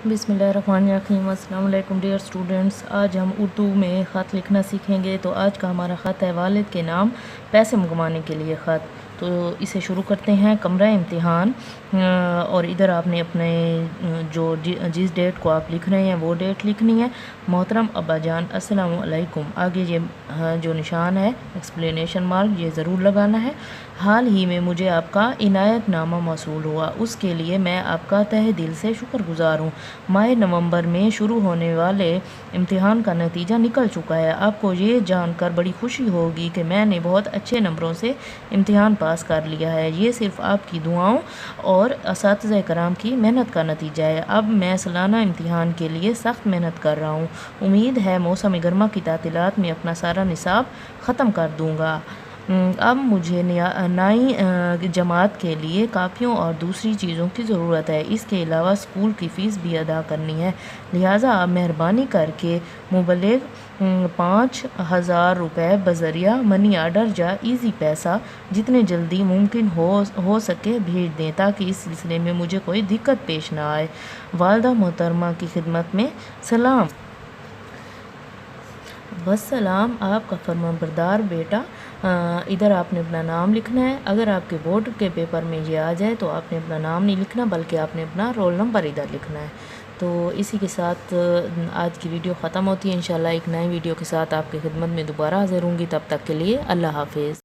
बिस्मिल्लाहिर्रहमानिर्रहीम। अस्सलाम वालेकुम डियर स्टूडेंट्स। आज हम उर्दू में ख़त लिखना सीखेंगे। तो आज का हमारा ख़त है वालिद के नाम पैसे मंगवाने के लिए ख़त। तो इसे शुरू करते हैं। कमरा इम्तिहान, और इधर आपने अपने जिस डेट को आप लिख रहे हैं वो डेट लिखनी है। मोहतरम अब्बा जान अस्सलाम वालेकुम। आगे ये जो निशान है एक्सप्लेनेशन मार्क, ये ज़रूर लगाना है। हाल ही में मुझे आपका इनायतनामा मौसूल हुआ, उसके लिए मैं आपका तहे दिल से शुक्रगुजार हूँ। माह नवंबर में शुरू होने वाले इम्तिहान का नतीजा निकल चुका है। आपको ये जानकर बड़ी खुशी होगी कि मैंने बहुत अच्छे नंबरों से इम्तिहान पास कर लिया है। ये सिर्फ आपकी दुआओं और असातिज़ा कराम की मेहनत का नतीजा है। अब मैं सालाना इम्तिहान के लिए सख्त मेहनत कर रहा हूँ। उम्मीद है मौसम गर्मा की तातीलात में अपना सारा निसाब ख़त्म कर दूँगा। अब मुझे नई जमात के लिए कापियों और दूसरी चीज़ों की ज़रूरत है। इसके अलावा स्कूल की फ़ीस भी अदा करनी है। लिहाजा आप मेहरबानी करके मुबल्लिग 5,000 रुपये बज़रिया मनी आर्डर या ईज़ी पैसा जितने जल्दी मुमकिन हो सके भेज दें, ताकि इस सिलसिले में मुझे कोई दिक्कत पेश ना आए। वालिदा मोहतरमा की खिदमत में सलाम। वस्सलाम, आपका फरमाबरदार बेटा। इधर आपने अपना नाम लिखना है। अगर आपके बोर्ड के पेपर में ये आ जाए तो आपने अपना नाम नहीं लिखना, बल्कि आपने अपना रोल नंबर इधर लिखना है। तो इसी के साथ आज की वीडियो ख़त्म होती है। इंशाल्लाह एक नई वीडियो के साथ आपकी खिदमत में दोबारा हाज़िर होंगी। तब तक के लिए अल्लाह हाफ़िज़।